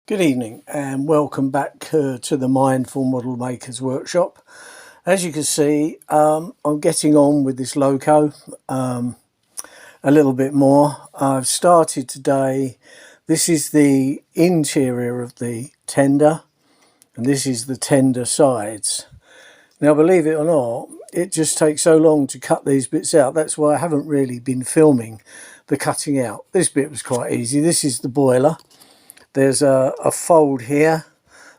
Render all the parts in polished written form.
Good evening and welcome back to the Mindful Model Makers Workshop. As you can see, I'm getting on with this loco a little bit more. I've started today. This is the interior of the tender and this is the tender sides. Now, believe it or not, it just takes so long to cut these bits out. That's why I haven't really been filming the cutting out. This bit was quite easy. This is the boiler. There's a fold here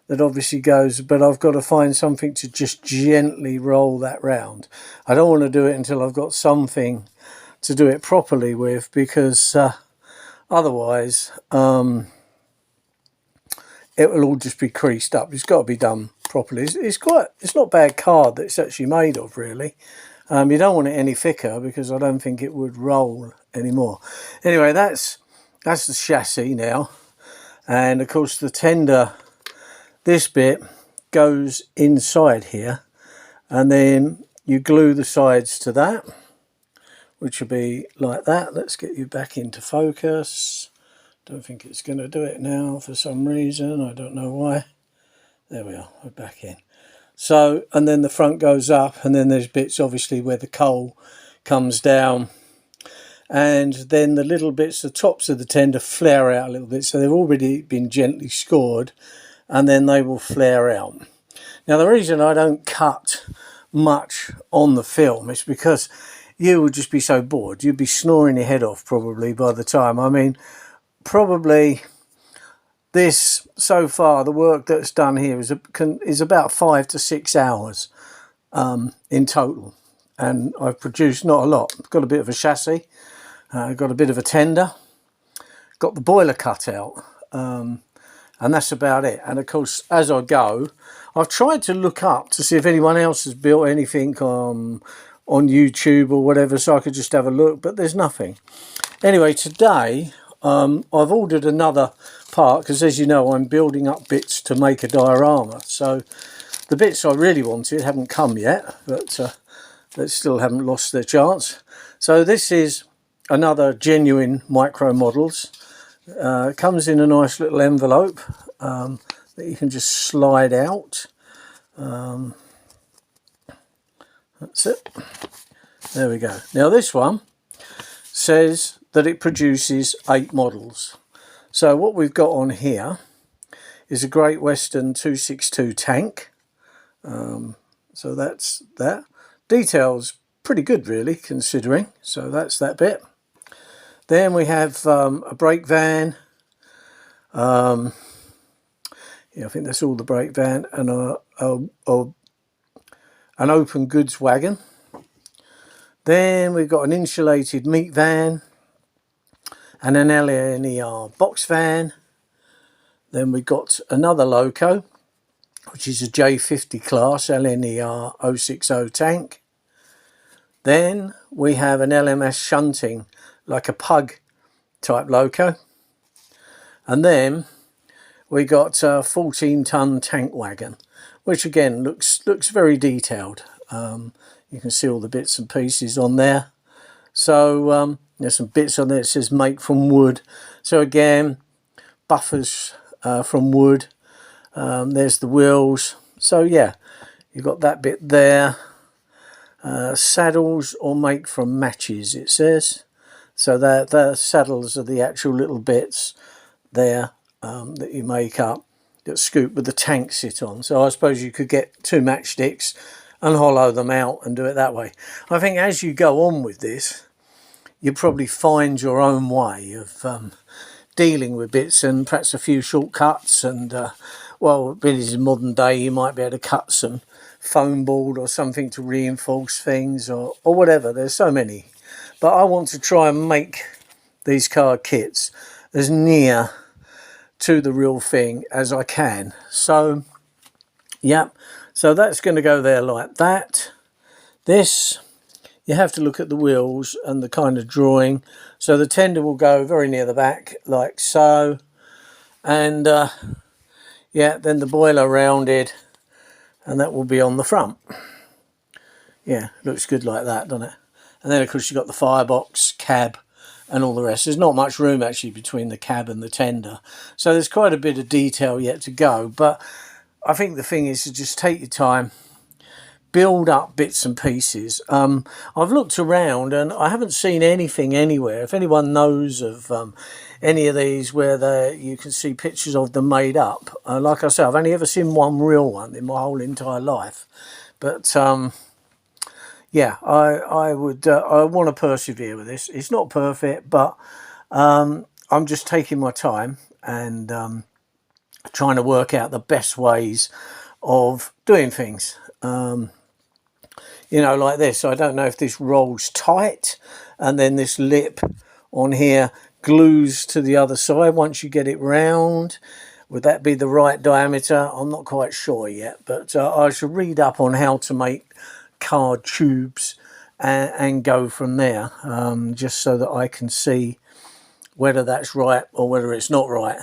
that obviously goes, but I've got to find something to just gently roll that round. I don't want to do it until I've got something to do it properly with, because otherwise it will all just be creased up. It's got to be done properly. It's not bad card that it's actually made of, really. You don't want it any thicker because I don't think it would roll anymore. Anyway, that's the chassis now. And of course the tender, this bit goes inside here, and then you glue the sides to that, which will be like that. Let's get you back into focus. Don't think it's going to do it now for some reason. I don't know why. There we are, we're back in. So, and then the front goes up, and then there's bits obviously where the coal comes down. And then the little bits, the tops of the tender flare out a little bit, so they've already been gently scored, and then they will flare out. Now, the reason I don't cut much on the film is because you would just be so bored. You'd be snoring your head off probably by the time. I mean, probably this, so far, the work that's done here is about 5 to 6 hours in total. And I've produced not a lot. I've got a bit of a chassis. Got a bit of a tender, got the boiler cut out, and that's about it. And of course, as I go, I've tried to look up to see if anyone else has built anything on YouTube or whatever, so I could just have a look, but there's nothing. Anyway, today I've ordered another part, because as you know, I'm building up bits to make a diorama. So the bits I really wanted haven't come yet, but they still haven't lost their chance. So this is another genuine micro models. Comes in a nice little envelope that you can just slide out. That's it. There we go. Now this one says that it produces 8 models. So what we've got on here is a Great Western 262 tank. So that's that. Details pretty good, really, considering. So that's that bit. Then we have a brake van. Yeah, I think that's all the brake van, and an open goods wagon. Then we've got an insulated meat van and an LNER box van. Then we've got another loco, which is a J50 class LNER 060 tank. Then we have an LMS shunting, like a pug type loco. And then we got a 14-ton tank wagon, which again looks very detailed. You can see all the bits and pieces on there. So there's some bits on there that says make from wood. So again, buffers from wood. There's the wheels. So yeah, you've got that bit there. Saddles or make from matches, it says. So the saddles are the actual little bits there that you make up, that scoop with the tank sit on. So I suppose you could get 2 matchsticks and hollow them out and do it that way. I think as you go on with this, you probably find your own way of dealing with bits, and perhaps a few shortcuts. And well, really in modern day, you might be able to cut some foam board or something to reinforce things, or whatever. There's so many. But I want to try and make these card kits as near to the real thing as I can. So, yeah, so that's going to go there like that. This, you have to look at the wheels and the kind of drawing. So the tender will go very near the back, like so. And, yeah, then the boiler rounded, and that will be on the front. Yeah, looks good like that, doesn't it? And then, of course, you've got the firebox, cab, and all the rest. There's not much room actually between the cab and the tender, so there's quite a bit of detail yet to go. But I think the thing is to just take your time, build up bits and pieces. I've looked around and I haven't seen anything anywhere. If anyone knows of any of these where you can see pictures of them made up, like I say, I've only ever seen one real one in my whole entire life. But yeah, I want to persevere with this. It's not perfect, but I'm just taking my time and trying to work out the best ways of doing things. You know, like this. I don't know if this rolls tight and then this lip on here glues to the other side once you get it round. Would that be the right diameter? I'm not quite sure yet, but I should read up on how to make card tubes and go from there, just so that I can see whether that's right or whether it's not right.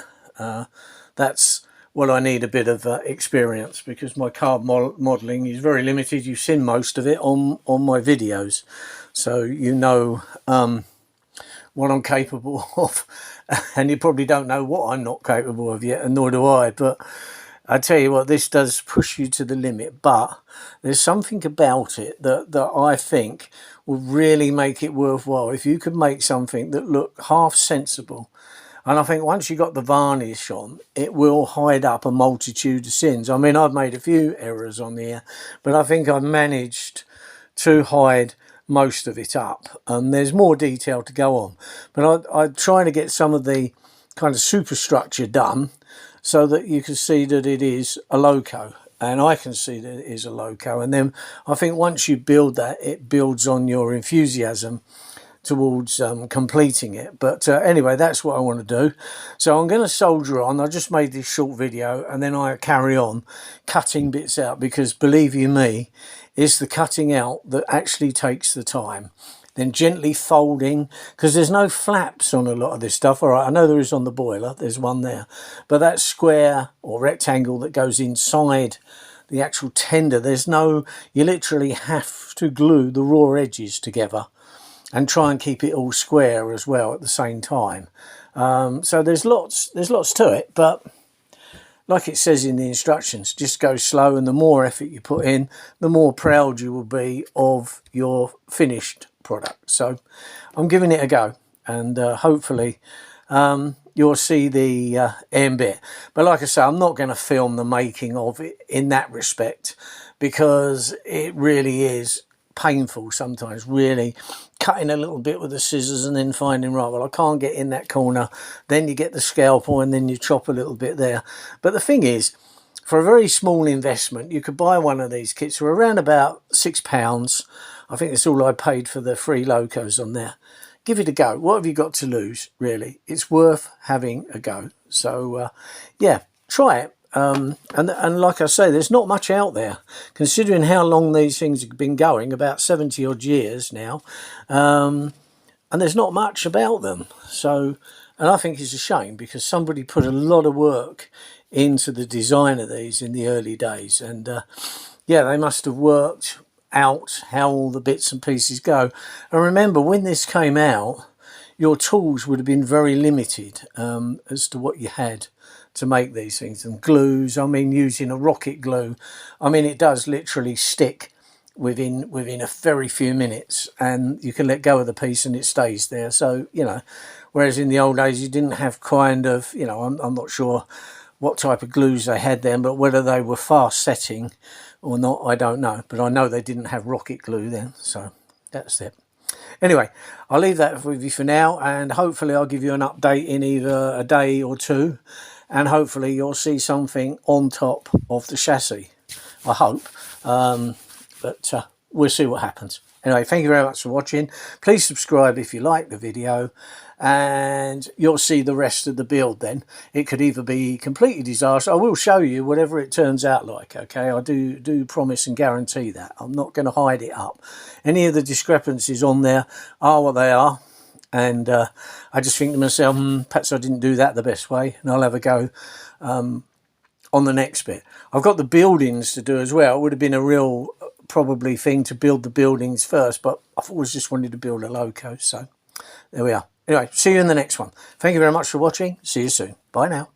That's what I need a bit of experience, because my card modelling is very limited. You've seen most of it on my videos, so you know what I'm capable of, and you probably don't know what I'm not capable of yet, and nor do I. But I tell you what, this does push you to the limit, but there's something about it that I think will really make it worthwhile. If you could make something that looked half sensible, and I think once you got the varnish on, it will hide up a multitude of sins. I mean, I've made a few errors on here, but I think I've managed to hide most of it up. And there's more detail to go on. But I'm trying to get some of the kind of superstructure done so that you can see that it is a loco. And I can see that it is a loco. And then I think once you build that, it builds on your enthusiasm towards completing it. But anyway, that's what I want to do. So I'm going to soldier on. I just made this short video and then I carry on cutting bits out, because believe you me, it's the cutting out that actually takes the time. Then gently folding, because there's no flaps on a lot of this stuff. All right, I know there is on the boiler, there's one there, but that square or rectangle that goes inside the actual tender, there's no, you literally have to glue the raw edges together and try and keep it all square as well at the same time. So there's lots to it, but like it says in the instructions, just go slow, and the more effort you put in, the more proud you will be of your finished product. So I'm giving it a go, and hopefully you'll see the end bit. But like I say, I'm not going to film the making of it in that respect, because it really is painful sometimes, really cutting a little bit with the scissors and then finding, right, well, I can't get in that corner. Then you get the scalpel and then you chop a little bit there. But the thing is, for a very small investment, you could buy one of these kits for around about £6. I think that's all I paid for the 3 locos on there. Give it a go. What have you got to lose, really? It's worth having a go. So yeah, try it. And like I say, there's not much out there, considering how long these things have been going, about 70 odd years now, and there's not much about them. So, and I think it's a shame, because somebody put a lot of work into the design of these in the early days, and yeah, they must have worked out how all the bits and pieces go. And remember, when this came out, your tools would have been very limited as to what you had to make these things. And glues, I mean, using a rocket glue, I mean, it does literally stick within a very few minutes, and you can let go of the piece and it stays there. So, you know, whereas in the old days you didn't have kind of, you know, I'm not sure what type of glues they had then, but whether they were fast setting or not, I don't know. But I know they didn't have rocket glue then, so that's it. Anyway, I'll leave that with you for now, and hopefully I'll give you an update in either a day or two, and hopefully you'll see something on top of the chassis, I hope. But we'll see what happens. Anyway, thank you very much for watching. Please subscribe if you like the video, and you'll see the rest of the build then. It could either be completely disastrous. I will show you whatever it turns out like, okay? I do promise and guarantee that. I'm not going to hide it up. Any of the discrepancies on there are what they are. And I just think to myself, perhaps I didn't do that the best way, and I'll have a go on the next bit. I've got the buildings to do as well. It would have been a real probably thing to build the buildings first, but I've always just wanted to build a loco, so there we are. Anyway, see you in the next one. Thank you very much for watching. See you soon. Bye now.